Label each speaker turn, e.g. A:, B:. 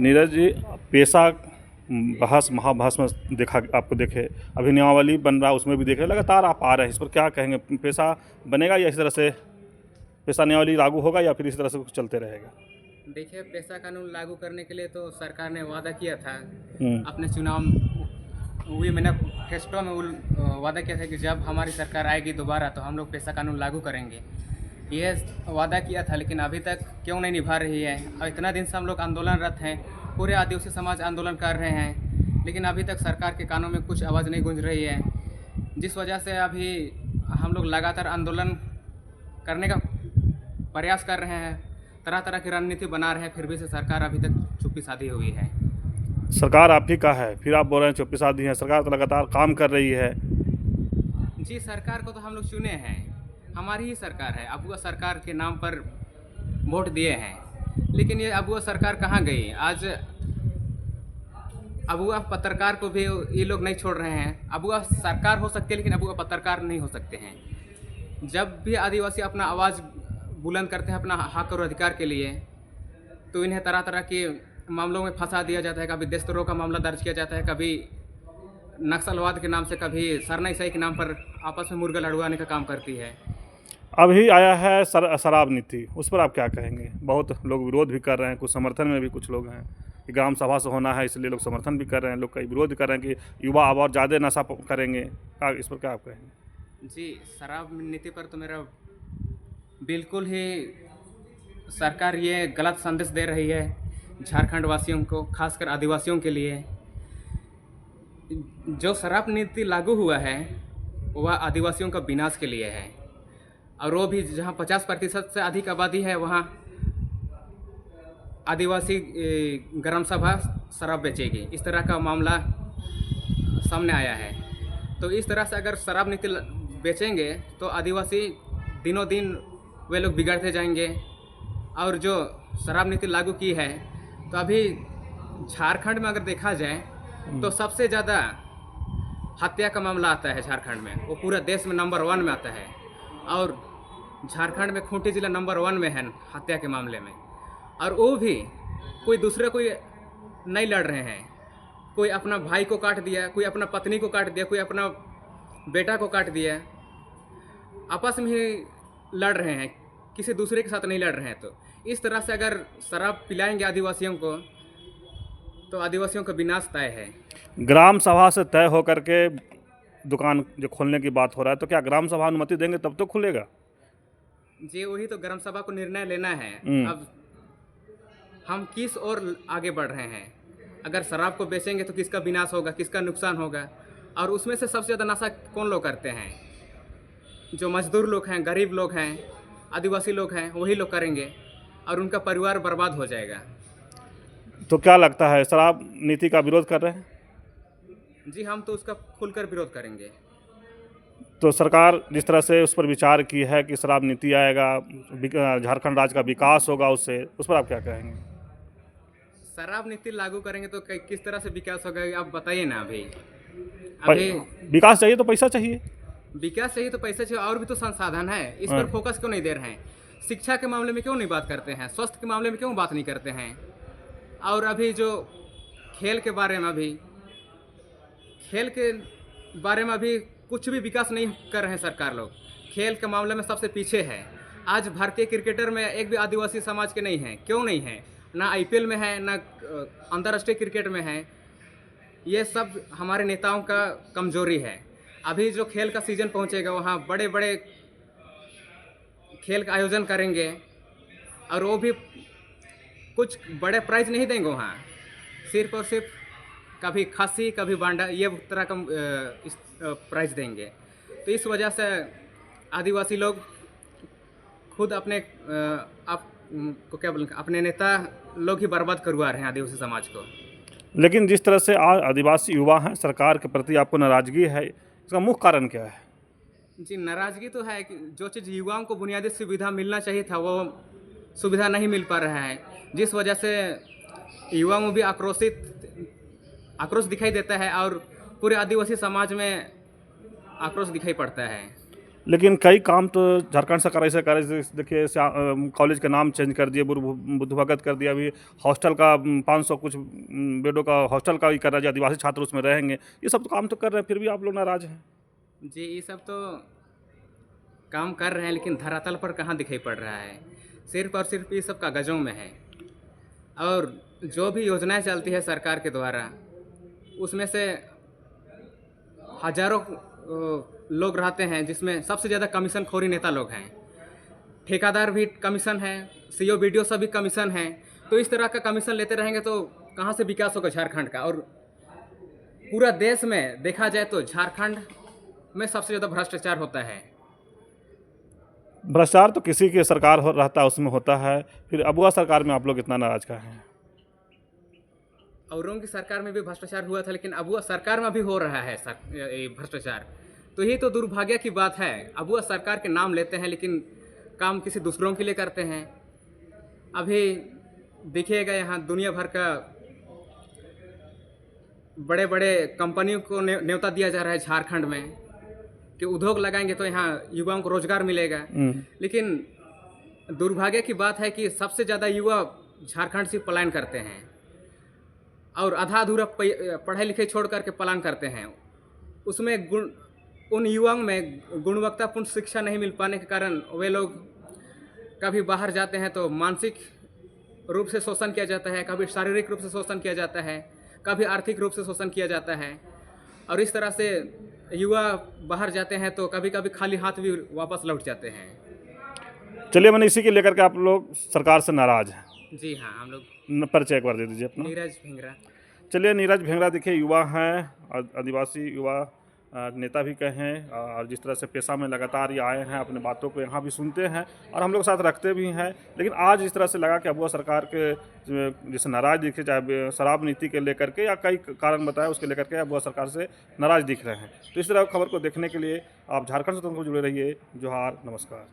A: नीरज जी, पेशा बहस महाबहस में देखा आपको देखे, अभी नियमावली बन रहा है उसमें भी देख रहे, लगातार आप आ रहे हैं, इस पर क्या कहेंगे? पेशा बनेगा या इस तरह से पेशा नियमावली लागू होगा या फिर इस तरह से कुछ चलते रहेगा?
B: देखिए, पेशा कानून लागू करने के लिए तो सरकार ने वादा किया था
A: हम्म।
B: अपने चुनाव हुई मैनिफेस्टो में वादा किया था कि जब हमारी सरकार आएगी दोबारा तो हम लोग पेशा कानून लागू करेंगे। यह वादा किया था, लेकिन अभी तक क्यों नहीं निभा रही है। और इतना दिन से हम लोग आंदोलनरत हैं, पूरे आदिवासी समाज आंदोलन कर रहे हैं, लेकिन अभी तक सरकार के कानों में कुछ आवाज़ नहीं गूंज रही है, जिस वजह से अभी हम लोग लगातार आंदोलन करने का प्रयास कर रहे हैं, तरह तरह की रणनीति बना रहे हैं, फिर भी से सरकार अभी तक चुप्पी साधी हुई है।
A: सरकार आप ही का है, फिर आप बोल रहे हैं चुप्पी साधी है, सरकार तो लगातार काम कर रही है।
B: जी, सरकार को तो हम लोग चुने हैं, हमारी ही सरकार है, अबुआ सरकार के नाम पर वोट दिए हैं, लेकिन ये अबुआ सरकार कहाँ गई? आज अबुआ पत्रकार को भी ये लोग नहीं छोड़ रहे हैं। अबुआ सरकार हो सकती है, लेकिन अबुआ पत्रकार नहीं हो सकते हैं। जब भी आदिवासी अपना आवाज़ बुलंद करते हैं अपना हक और अधिकार के लिए, तो इन्हें तरह तरह के मामलों में फंसा दिया जाता है। कभी देशद्रोह का मामला दर्ज किया जाता है, कभी नक्सलवाद के नाम से, कभी सरना ईसाई के नाम पर आपस में मुर्गा लड़वाने का काम करती है।
A: अभी आया है शराब नीति, उस पर आप क्या कहेंगे? बहुत लोग विरोध भी कर रहे हैं, कुछ समर्थन में भी कुछ लोग हैं कि ग्राम सभा से होना है, इसलिए लोग समर्थन भी कर रहे हैं, लोग कई विरोध कर रहे हैं कि युवा अब और ज़्यादा नशा करेंगे। इस पर क्या आप कहेंगे?
B: जी, शराब नीति पर तो मेरा बिल्कुल ही सरकार ये गलत संदेश दे रही है झारखंड वासियों को, खासकर आदिवासियों के लिए। जो शराब नीति लागू हुआ है वह आदिवासियों का विनाश के लिए है, और वो भी जहाँ 50% से अधिक आबादी है वहाँ आदिवासी ग्राम सभा शराब बेचेगी, इस तरह का मामला सामने आया है। तो इस तरह से अगर शराब नीति बेचेंगे तो आदिवासी दिनों दिन वे लोग बिगड़ते जाएंगे। और जो शराब नीति लागू की है, तो अभी झारखंड में अगर देखा जाए तो सबसे ज़्यादा हत्या का मामला आता है झारखंड में, वो पूरे देश में नंबर 1 में आता है। और झारखंड में खूंटी जिला नंबर 1 में है हत्या के मामले में। और वो भी कोई नहीं लड़ रहे हैं, कोई अपना भाई को काट दिया, कोई अपना पत्नी को काट दिया, कोई अपना बेटा को काट दिया, आपस में ही लड़ रहे हैं, किसी दूसरे के साथ नहीं लड़ रहे हैं। तो इस तरह से अगर शराब पिलाएंगे आदिवासियों को तो आदिवासियों का विनाश तय है।
A: ग्राम सभा से तय होकर के दुकान जो खोलने की बात हो रहा है, तो क्या ग्राम सभा अनुमति देंगे तब तो खुलेगा?
B: जी, वही तो ग्राम सभा को निर्णय लेना है। अब हम किस ओर आगे बढ़ रहे हैं? अगर शराब को बेचेंगे तो किसका विनाश होगा, किसका नुकसान होगा? और उसमें से सबसे ज़्यादा नशा कौन लोग करते हैं? जो मजदूर लोग हैं, गरीब लोग हैं, आदिवासी लोग हैं, वही लोग करेंगे और उनका परिवार बर्बाद हो जाएगा।
A: तो क्या लगता है, शराब नीति का विरोध कर रहे हैं?
B: जी, हम तो उसका खुलकर विरोध करेंगे।
A: तो सरकार जिस तरह से उस पर विचार की है कि शराब नीति आएगा, झारखंड राज्य का विकास होगा उससे, उस पर आप क्या कहेंगे?
B: शराब नीति लागू करेंगे तो किस तरह से विकास होगा, आप बताइए ना। अभी
A: विकास चाहिए तो पैसा चाहिए।
B: विकास चाहिए तो पैसा चाहिए, और भी तो संसाधन है, इस पर फोकस क्यों नहीं दे रहे हैं? शिक्षा के मामले में क्यों नहीं बात करते हैं? स्वास्थ्य के मामले में क्यों बात नहीं करते हैं? और अभी जो खेल के बारे में अभी कुछ भी विकास नहीं कर रहे हैं सरकार लोग। खेल के मामले में सबसे पीछे है। आज भारतीय क्रिकेटर में एक भी आदिवासी समाज के नहीं हैं। क्यों नहीं है? ना IPL में है, ना अंतर्राष्ट्रीय क्रिकेट में है। ये सब हमारे नेताओं का कमजोरी है। अभी जो खेल का सीजन पहुंचेगा वहाँ बड़े बड़े खेल का आयोजन करेंगे, और वो भी कुछ बड़े प्राइज नहीं देंगे वहाँ, सिर्फ और सिर्फ कभी खस्सी कभी बांडा, ये तरह का प्राइज देंगे। तो इस वजह से आदिवासी लोग खुद अपने आप को क्या बोलेंगे, अपने नेता लोग ही बर्बाद करवा रहे हैं आदिवासी समाज को।
A: लेकिन जिस तरह से आदिवासी युवा हैं, सरकार के प्रति आपको नाराजगी है, इसका मुख्य कारण क्या है?
B: जी, नाराजगी तो है कि जो चीज़ युवाओं को बुनियादी सुविधा मिलना चाहिए था वो सुविधा नहीं मिल पा रहा है, जिस वजह से युवाओं में भी आक्रोश दिखाई देता है और पूरे आदिवासी समाज में आक्रोश दिखाई पड़ता है।
A: लेकिन कई काम तो झारखंड सरकार ऐसे कर रही है, देखिए कॉलेज का नाम चेंज कर दिया, बुद्ध भगत कर दिया, अभी हॉस्टल का 500 कुछ बेडों का हॉस्टल का भी कर रहा है, जो आदिवासी छात्र उसमें रहेंगे। ये सब तो काम तो कर रहे हैं, फिर भी आप लोग नाराज़ हैं।
B: जी, ये सब तो काम कर रहे हैं, लेकिन धरातल पर कहाँ दिखाई पड़ रहा है। सिर्फ और सिर्फ ये सब कागज़ों में है। और जो भी योजनाएं चलती है सरकार के द्वारा, उसमें से हजारों लोग रहते हैं, जिसमें सबसे ज़्यादा कमीशन खोरी नेता लोग हैं। ठेकेदार भी कमीशन है, सीओ बीडीओ सभी कमीशन हैं। तो इस तरह का कमीशन लेते रहेंगे तो कहाँ से विकास होगा झारखंड का। और पूरा देश में देखा जाए तो झारखंड में सबसे ज़्यादा भ्रष्टाचार होता है।
A: भ्रष्टाचार तो किसी की सरकार रहता है उसमें होता है, फिर अबुआ सरकार में आप लोग इतना नाराज का हैं?
B: औरों की सरकार में भी भ्रष्टाचार हुआ था, लेकिन अबुआ सरकार में भी हो रहा है ये भ्रष्टाचार। तो यही तो दुर्भाग्य की बात है। अबुआ सरकार के नाम लेते हैं, लेकिन काम किसी दूसरों के लिए करते हैं। अभी देखिएगा, यहाँ दुनिया भर का बड़े बड़े कंपनियों को न्योता दिया जा रहा है झारखंड में कि उद्योग लगाएंगे तो यहाँ युवाओं को रोजगार मिलेगा। लेकिन दुर्भाग्य की बात है कि सबसे ज़्यादा युवा झारखंड से पलायन करते हैं और आधा अधूरा पढ़ाई लिखाई छोड़ करके पलायन करते हैं। उसमें उन युवाओं में गुणवत्तापूर्ण शिक्षा नहीं मिल पाने के कारण वे लोग कभी बाहर जाते हैं तो मानसिक रूप से शोषण किया जाता है, कभी शारीरिक रूप से शोषण किया जाता है, कभी आर्थिक रूप से शोषण किया जाता है। और इस तरह से युवा बाहर जाते हैं तो कभी कभी खाली हाथ भी वापस लौट जाते हैं।
A: चलिए, मैंने इसी के लेकर के आप लोग सरकार से नाराज़ हैं?
B: जी हाँ, हम लोग।
A: परिचय एक बार दे दीजिए अपना।
B: नीरज भिंगरा।
A: चलिए, नीरज भिंगरा देखिए युवा हैं, आदिवासी युवा नेता भी कहें, और जिस तरह से पेशा में लगातार ये आए हैं, अपने बातों को यहाँ भी सुनते हैं और हम लोग साथ रखते भी हैं। लेकिन आज इस तरह से लगा कि अबुआ सरकार के जैसे नाराज़ दिखे, चाहे शराब नीति के लेकर के या कई कारण बताए उसके लेकर के अबुआ सरकार से नाराज़ दिख रहे हैं। तो इस तरह खबर को देखने के लिए आप झारखंड से तुमको जुड़े रहिए। जोहार, नमस्कार।